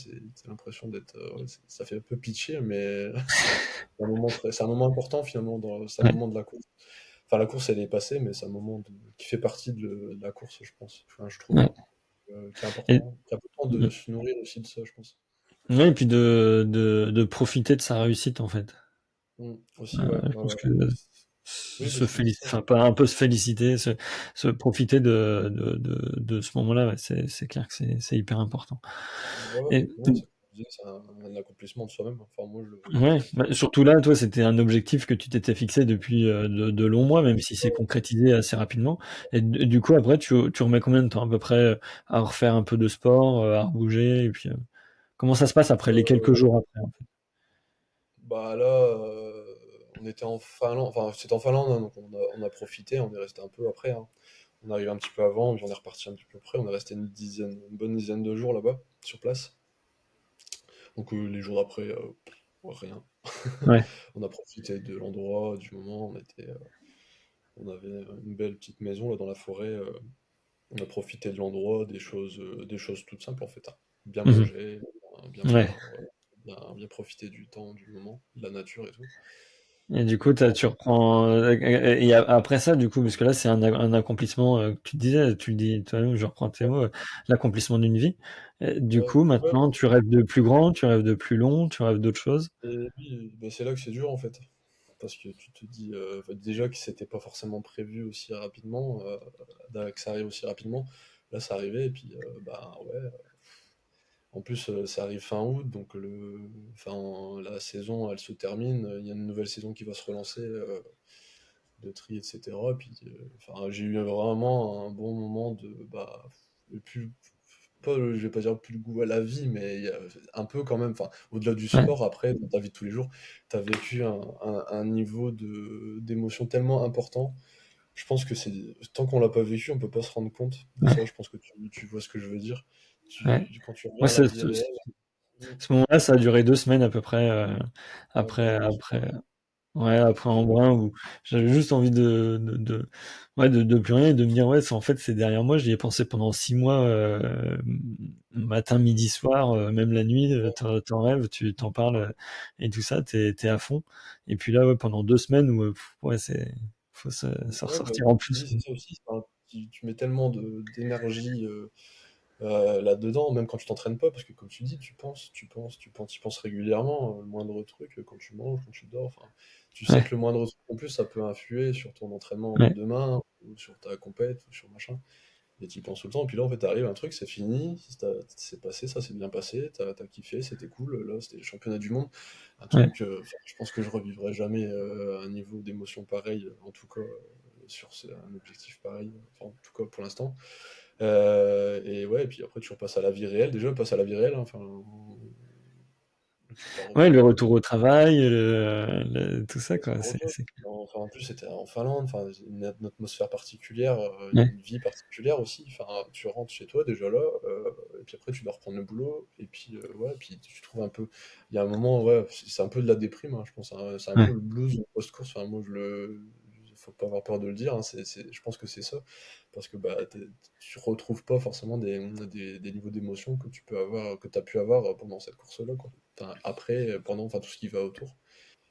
t'as l'impression d'être, ouais, ça fait un peu pitché, mais c'est un moment important finalement, c'est un ouais. moment de la course. Enfin, la course, elle est passée, mais c'est un moment qui fait partie de la course, je pense, enfin, je trouve. Ouais. Qui est Et, important, qui est important de se nourrir aussi de ça, je pense. ouais, et puis de profiter de sa réussite, en fait. Aussi, ouais, Je ouais, pense ouais. que Oui, se parce que féliciter, ça, enfin, pas un peu se féliciter, se profiter de ce moment-là, ouais, c'est clair que c'est hyper important. ouais, ouais, Et ouais, c'est comme je disais, c'est un accomplissement de soi-même. Enfin, moi, je le vois ouais, comme ça. bah, surtout là, toi, c'était un objectif que tu t'étais fixé depuis de longs mois, même si c'est concrétisé assez rapidement. Et du coup, après, tu remets combien de temps à peu près à refaire un peu de sport, à rebouger, et puis comment ça se passe après les quelques Euh, jours après, en fait? Bah là, on était en Finlande, enfin, c'était en Finlande, hein, donc on a profité, on est resté un peu après, hein. On est arrivé un petit peu avant, puis on est reparti un petit peu après. On est resté une bonne dizaine de jours là-bas, sur place. Donc les jours d'après, rien. Ouais. On a profité de l'endroit, du moment. On avait une belle petite maison là dans la forêt. On a profité de l'endroit, des choses toutes simples en fait, hein. Bien Mhm. manger, bien Ouais. boire, bien profiter du temps, du moment, de la nature et tout. Et du coup, Donc non. tu reprends. Et après ça, du coup, parce que là, c'est un accomplissement que tu disais, tu le dis toi-même, je reprends tes Ouais, mots, l'accomplissement d'une vie. Du ouais, coup, ouais, maintenant, tu rêves de plus grand, tu rêves de plus long, tu rêves d'autres choses. et oui, bah, c'est là que c'est dur en fait. Parce que tu te dis bah, déjà que c'était pas forcément prévu aussi rapidement, que ça arrive aussi rapidement. Là, ça arrivait, et puis bah ouais. En plus, ça arrive fin août, donc enfin, la saison, elle se termine. Il y a une nouvelle saison qui va se relancer, de tri, etc. Puis, enfin, j'ai eu vraiment un bon moment de, bah, plus, pas, je vais pas dire plus le goût à la vie, mais il y a un peu quand même, enfin, au-delà du Ouais, sport, après, dans ta vie de tous les jours, tu as vécu un niveau d'émotion tellement important. Je pense que c'est, tant qu'on l'a pas vécu, on peut pas se rendre compte de ça. ouais, Je pense que tu vois ce que je veux dire. ouais. Quand tu Moi, reviens à la vie réelle, ce moment-là, ça a duré 2 semaines à peu près. ouais, bah, Après, moi aussi, après, ouais, après Embrun, où j'avais juste envie ouais, de plus rien et de me dire, ouais, en fait, c'est derrière moi. J'y ai pensé pendant 6 mois, matin, midi, soir, même la nuit, t'en rêves, tu t'en parles, et tout ça, t'es à fond. Et puis là, ouais, pendant 2 semaines où, ouais, faut se ouais, bah, ressortir en comme tu dis, plus. c'est ça aussi. Enfin, tu mets tellement d'énergie là-dedans, même quand tu t'entraînes pas, parce que comme tu dis, tu penses régulièrement, le moindre truc, quand tu manges, quand tu dors, enfin, tu sais Ouais, que le moindre truc en plus, ça peut influer sur ton entraînement de ouais, demain, ou sur ta compète, ou sur machin, et tu y penses tout le temps, et puis là, en fait, t'arrives, un truc, c'est fini, c'est passé, ça s'est bien passé, t'as kiffé, c'était cool, là, c'était les championnats du monde, un ouais, truc, enfin, je pense que je revivrai jamais un niveau d'émotion pareil, en tout cas, un objectif pareil, enfin, en tout cas, pour l'instant. Et ouais, et puis après tu repasses à la vie réelle. Déjà, on passe à la vie réelle, hein, enfin, tu pars ouais, le retourner. retour au travail, tout ça, C'est quoi. le retour. Enfin, en plus, c'était en Finlande, enfin, une atmosphère particulière, Ouais, une vie particulière aussi. Enfin, tu rentres chez toi déjà là, et puis après tu dois reprendre le boulot, et puis ouais, puis tu trouves un peu. Il y a un moment, ouais, c'est un peu de la déprime, hein, je pense, hein. C'est un peu ouais, le blues post-course. Enfin, moi, faut pas avoir peur de le dire, hein, je pense que c'est ça, parce que bah, tu retrouves pas forcément des niveaux d'émotion que tu peux avoir, que tu as pu avoir pendant cette course-là, quoi. Enfin, après, pendant, enfin, tout ce qui va autour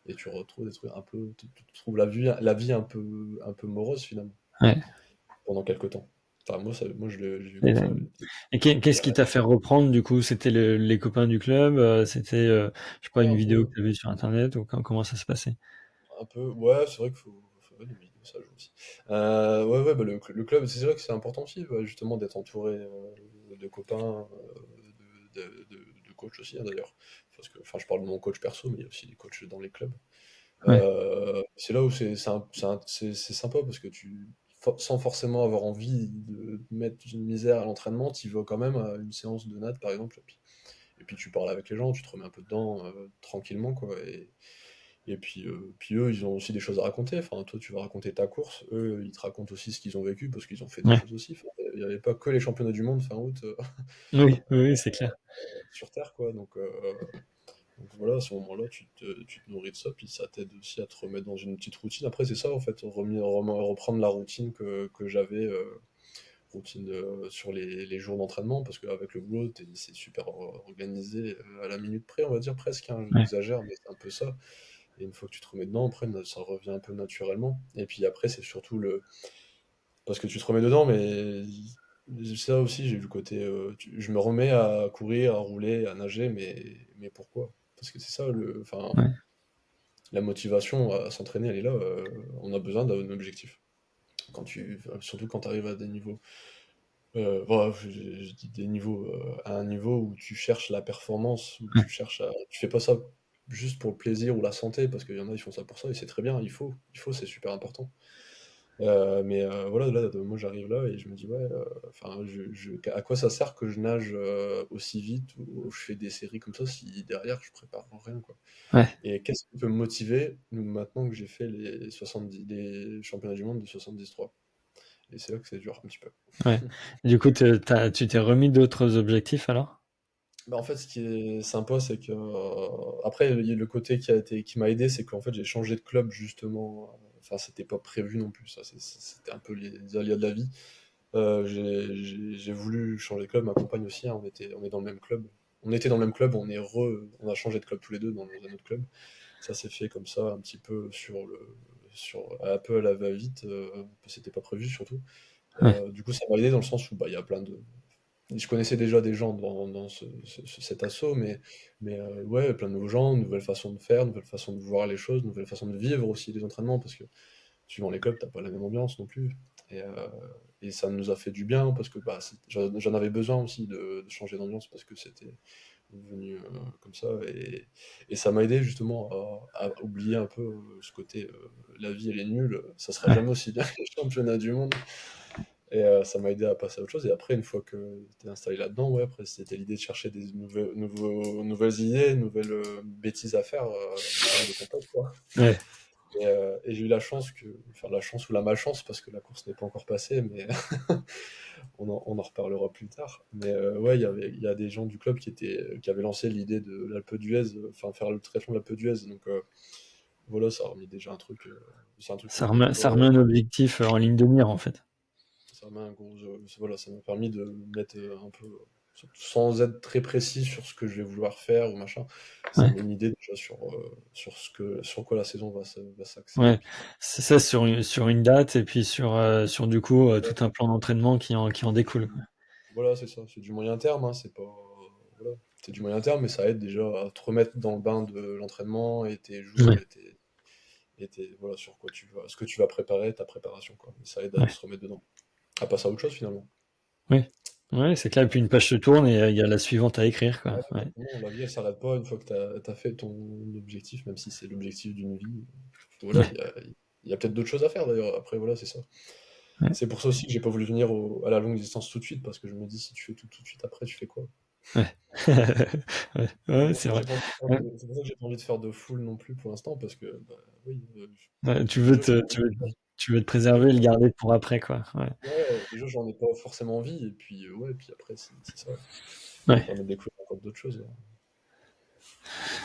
et tu retrouves des trucs un peu, tu trouves la vie un peu morose finalement ouais. pendant quelques temps. Enfin, moi j'ai eu Et, comme ça. qu'est-ce qui t'a fait reprendre du coup? C'était les copains du club? C'était, je sais pas, une Un vidéo peu, que tu as vue sur internet ou comment ça se passait? un peu, ouais, c'est vrai qu'il faut ouais, les vidéos, ça joue aussi. Ouais, ouais, bah, le club, c'est vrai que c'est important aussi, bah, justement, d'être entouré de copains, de coachs aussi, hein, d'ailleurs. Parce que, enfin, je parle de mon coach perso, mais il y a aussi des coachs dans les clubs. Ouais, C'est là où c'est sympa parce que sans forcément avoir envie de mettre une misère à l'entraînement, tu vas quand même à une séance de natte par exemple, et puis tu parles avec les gens, tu te remets un peu dedans tranquillement quoi. Et puis eux, ils ont aussi des choses à raconter. Enfin, toi, tu vas raconter ta course, eux, ils te racontent aussi ce qu'ils ont vécu parce qu'ils ont fait des ouais. choses aussi. Enfin, il n'y avait pas que les championnats du monde fin août Oui, oui, oui, c'est clair. sur Terre quoi. Donc voilà, à ce moment-là, tu te nourris de ça, puis ça t'aide aussi à te remettre dans une petite routine. Après, c'est ça, en fait, reprendre la routine que j'avais, routine sur les jours d'entraînement, parce qu'avec le boulot, c'est super organisé à la minute près, on va dire presque, hein, Ouais, j'exagère, mais c'est un peu ça. Et une fois que tu te remets dedans, après, ça revient un peu naturellement. Et puis après, c'est surtout parce que tu te remets dedans, mais ça aussi, j'ai vu le côté, je me remets à courir, à rouler, à nager, mais pourquoi? Parce que c'est ça, enfin, ouais, la motivation à s'entraîner, elle est là. On a besoin d'un objectif. Surtout quand tu arrives à des niveaux. Voilà, je dis des niveaux. À un niveau où tu cherches la performance, où ouais, tu fais pas ça juste pour le plaisir ou la santé, parce qu'il y en a, ils font ça pour ça, et c'est très bien, il faut, c'est super important. Mais voilà, là, moi j'arrive là et je me dis, ouais, enfin, à quoi ça sert que je nage aussi vite ou je fais des séries comme ça si derrière je prépare rien, quoi. ouais, Et qu'est-ce qui peut me motiver maintenant que j'ai fait les championnats du monde de 73? Et c'est là que c'est dur un petit peu. ouais. Du coup, tu t'es remis d'autres objectifs alors? Bah, en fait, ce qui est sympa, c'est que après le côté qui m'a aidé, c'est qu'en fait j'ai changé de club justement. Enfin, c'était pas prévu non plus. Ça, c'était un peu les aléas de la vie. J'ai voulu changer de club. Ma compagne aussi, hein, on est dans le même club. On était dans le même club. On a changé de club tous les deux dans un autre club. Ça s'est fait comme ça, un petit peu un peu à la va-vite. C'était pas prévu surtout. Ouais, Du coup, ça m'a aidé dans le sens où bah, il y a plein de. Je connaissais déjà des gens dans cet assaut, mais ouais, plein de nouveaux gens, nouvelles façons de faire, nouvelles façons de voir les choses, nouvelles façons de vivre aussi les entraînements, parce que suivant les clubs, t'as pas la même ambiance non plus. Et ça nous a fait du bien, parce que bah, j'en avais besoin aussi de changer d'ambiance, parce que c'était devenu comme ça. Et ça m'a aidé justement à oublier un peu ce côté la vie elle est nulle, ça sera ouais. jamais aussi bien que les championnats du monde. Et ça m'a aidé à passer à autre chose. Et après, une fois que tu es installé là-dedans, ouais, après, c'était l'idée de chercher des nouvelles idées, nouvelles bêtises à faire en termes de compète, quoi. Ouais. Et j'ai eu la chance enfin la chance ou la malchance, parce que la course n'est pas encore passée, mais on en reparlera plus tard. Mais ouais, il y a des gens du club qui avaient lancé l'idée de l'Alpe d'Huez, enfin faire le triathlon de l'Alpe d'Huez. Donc voilà, ça a remis déjà un truc. C'est un truc que je voulais Ça toujours. remet un objectif en ligne de mire, en fait. Ça m'a un gros, voilà, ça m'a permis de mettre un peu, sans être très précis sur ce que je vais vouloir faire ou machin. Ça Ouais. met une idée déjà sur quoi la saison va s'axer. Et Ouais. puis, C'est ça sur une date et puis sur du coup tout un plan d'entraînement qui en découle. voilà, c'est ça. C'est du moyen terme, hein, c'est pas, voilà, c'est du moyen terme, mais ça aide déjà à te remettre dans le bain de l'entraînement et tes jours Ouais. voilà, sur quoi ce que tu vas préparer, ta préparation, quoi. Et ça aide à Ouais. se remettre dedans, à passer à autre chose finalement. Ouais. Ouais, c'est clair. Et puis une page se tourne et il y a la suivante à écrire, quoi. Ouais. Exactement, la vie elle s'arrête pas une fois que tu as fait ton objectif, même si c'est l'objectif d'une vie. Voilà, Ouais. il y a peut-être d'autres choses à faire d'ailleurs. Après, voilà, c'est ça. Ouais. C'est pour ça aussi que j'ai pas voulu venir à la longue distance tout de suite, parce que je me dis, si tu fais tout de suite après, tu fais quoi? Ouais. Ouais. C'est Ouais, pour c'est ça que vrai. j'ai pas envie de faire Ouais. c'est pour ça que j'ai pas envie de faire de full non plus pour l'instant, parce que, bah, oui, Ouais, déjà, j'en tu veux te préserver et le garder pour après, quoi. Ouais. ouais, déjà, j'en ai pas forcément envie, et puis, ouais, puis après, c'est ça. Ça Ouais. permet de découvrir encore d'autres choses.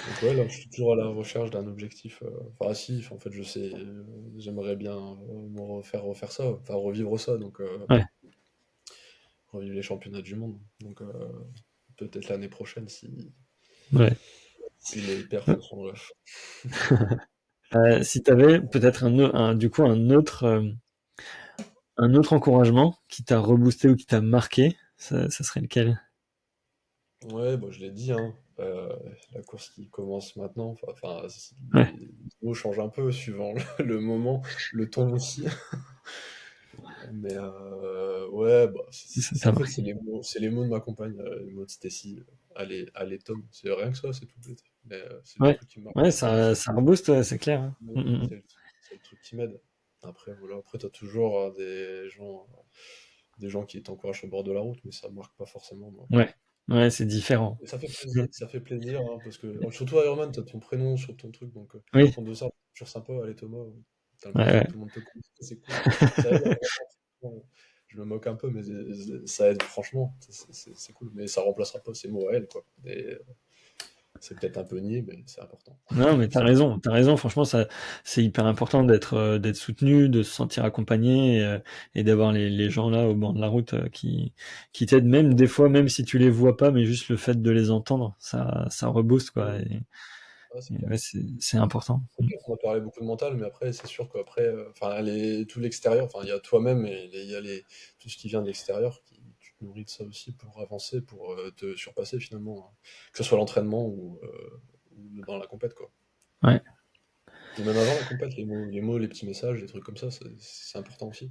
Donc ouais, là, je suis toujours à la recherche d'un objectif. Enfin, si, en fait, je sais, j'aimerais bien me refaire ça, enfin revivre ça, donc Ouais. revivre les championnats du monde. Donc peut-être l'année prochaine Ouais. si les perfs sont là. Si tu avais peut-être du coup un autre encouragement qui t'a reboosté ou qui t'a marqué, ça serait lequel? Ouais, bah, je l'ai dit, hein, la course qui commence maintenant, Ouais. les mots changent un peu suivant le moment, le ton aussi. Mais ouais, bah, Ça t'a en fait, marqué. c'est les mots de ma compagne, les mots de Stacy. Allez, Tom. C'est rien que ça, c'est tout bête. Mais c'est le Ouais. truc qui me marque. Ouais, Après, ça rebooste, ouais, c'est clair, hein. c'est le, c'est le truc qui m'aide. Après, voilà. Après, t'as toujours des gens qui t'encouragent au bord de la route, mais ça marque pas forcément, moi. Ouais. Ouais, c'est différent. Et ça fait Mm. plaisir, hein, parce que surtout Ironman, t'as ton prénom sur ton truc, donc en Oui. compte de ça, c'est toujours sympa. Allez, Thomas, t'as Ouais, l'impression que ouais. tout le monde te connaît, c'est cool. Ça aide, je me moque un peu, mais ça aide franchement, c'est cool. Mais ça remplacera pas ces mots à elle, quoi. Et c'est peut-être un peu niais, mais c'est important. Non, mais C'est important. t'as raison. Franchement, c'est hyper important d'être soutenu, de se sentir accompagné et d'avoir les gens là au bord de la route qui t'aident, même des fois, même si tu les vois pas, mais juste le fait de les entendre, ça rebooste, quoi. Ouais, c'est Et clair. ouais, c'est important. Ok, on a parlé beaucoup de mental, mais après, c'est sûr qu'après, enfin, tout l'extérieur, enfin, il y a toi-même et il y a tout ce qui vient de l'extérieur tu te nourris de ça aussi pour avancer, pour te surpasser finalement, hein. Que ce soit l'entraînement ou dans la compète, quoi. Ouais. Et même avant la compète, les petits messages, les trucs comme ça, c'est important aussi,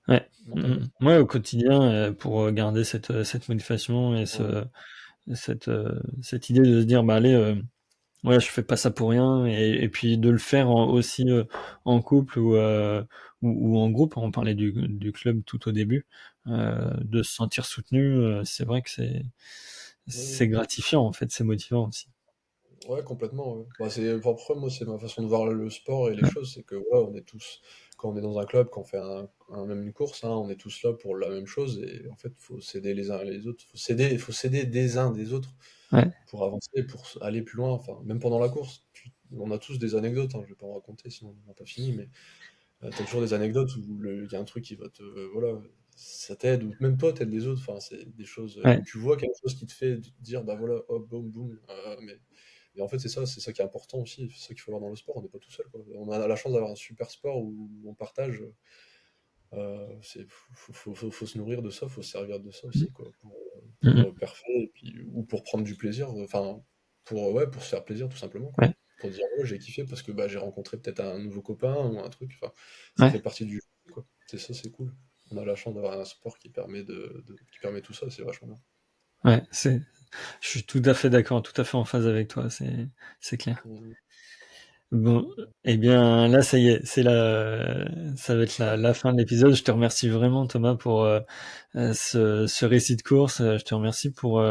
Ouais. mentalement. Ouais, au quotidien, pour garder cette motivation et Ouais, cette idée de se dire, bah allez, ouais, je fais pas ça pour rien, et puis de le faire aussi en couple ou en groupe. On parlait du club tout au début, ouais, de se sentir soutenu, c'est vrai que oui, c'est oui. gratifiant en fait, c'est motivant aussi. Ouais, complètement, ouais. Bah, après, moi, c'est ma façon de voir le sport et les Ouais, choses, c'est que voilà, on est tous, quand on est dans un club, quand on fait même une course, hein, on est tous là pour la même chose, et en fait, faut s'aider les uns et les autres, faut s'aider des uns des autres ouais, pour avancer, pour aller plus loin, enfin, même pendant la course. On a tous des anecdotes, hein, je vais pas en raconter sinon on n'a pas fini, mais t'as toujours des anecdotes où il y a un truc qui va voilà, ça t'aide, ou même toi t'aides les autres, enfin, c'est des choses ouais, où tu vois quelque chose qui te fait dire, bah voilà, hop, boum, boum, et en fait, c'est ça qui est important aussi, c'est ça qu'il faut voir dans le sport, on n'est pas tout seul, quoi. On a la chance d'avoir un super sport où on partage, faut se nourrir de ça, faut se servir de ça aussi, quoi, pour mm, perfer, et puis, ou pour prendre du plaisir, enfin, ouais, pour se faire plaisir, tout simplement, quoi. ouais, Pour dire, ouais, j'ai kiffé parce que bah, j'ai rencontré peut-être un nouveau copain ou un truc, enfin, ça fait ouais, partie du jeu, quoi. C'est ça, c'est cool. On a la chance d'avoir un sport qui permet qui permet tout ça, c'est vachement bien. ouais. Je suis tout à fait d'accord, tout à fait en phase avec toi, c'est clair. Mm. Bon, eh bien là, ça y est, ça va être la fin de l'épisode. Je te remercie vraiment, Thomas, pour ce récit de course. Je te remercie pour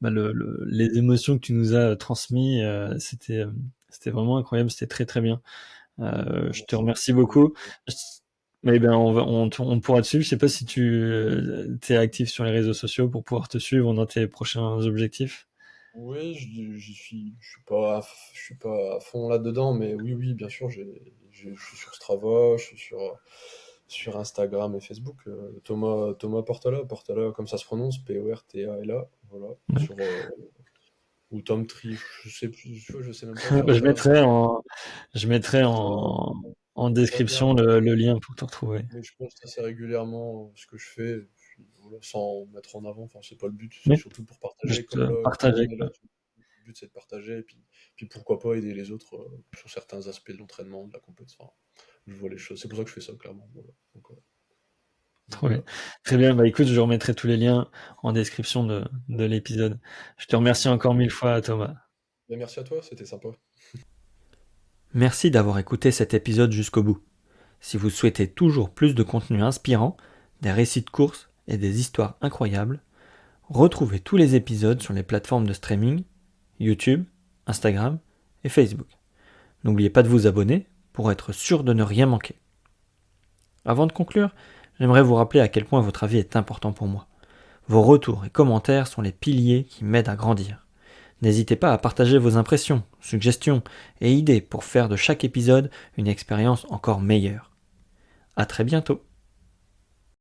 les émotions que tu nous as transmises. C'était vraiment incroyable, c'était très très bien. Je te Merci remercie beaucoup. beaucoup. Mais ben, on pourra te suivre. Je sais pas si tu es actif sur les réseaux sociaux pour pouvoir te suivre dans tes prochains objectifs. Oui, je suis pas à fond là-dedans, mais oui, oui, bien sûr, je suis sur Strava, je suis sur Instagram et Facebook. Thomas Portala, comme ça se prononce, Portala, voilà. Ouais. Ou Tom Tree, je sais plus, je sais même pas Bah, sur Instagram. je mettrai Voilà, en regarde, description le lien pour te retrouver. mais je poste assez régulièrement ce que je fais, et puis, voilà, sans mettre en avant. Enfin, c'est pas le but, c'est Oui, surtout pour partager, juste comme on partager, est là. quoi. Le but, c'est de partager, et puis pourquoi pas aider les autres sur certains aspects de l'entraînement, de la compétition. Enfin, je vois les choses. C'est pour ça que je fais ça, clairement. Voilà. Donc Trop bien. voilà. Très bien. Bah écoute, je remettrai tous les liens en description de l'épisode. Je te remercie Bah, encore mille fois, Thomas. bah, merci à toi, c'était sympa. Merci d'avoir écouté cet épisode jusqu'au bout. Si vous souhaitez toujours plus de contenu inspirant, des récits de courses et des histoires incroyables, retrouvez tous les épisodes sur les plateformes de streaming, YouTube, Instagram et Facebook. N'oubliez pas de vous abonner pour être sûr de ne rien manquer. Avant de conclure, j'aimerais vous rappeler à quel point votre avis est important pour moi. Vos retours et commentaires sont les piliers qui m'aident à grandir. N'hésitez pas à partager vos impressions, suggestions et idées pour faire de chaque épisode une expérience encore meilleure. À très bientôt.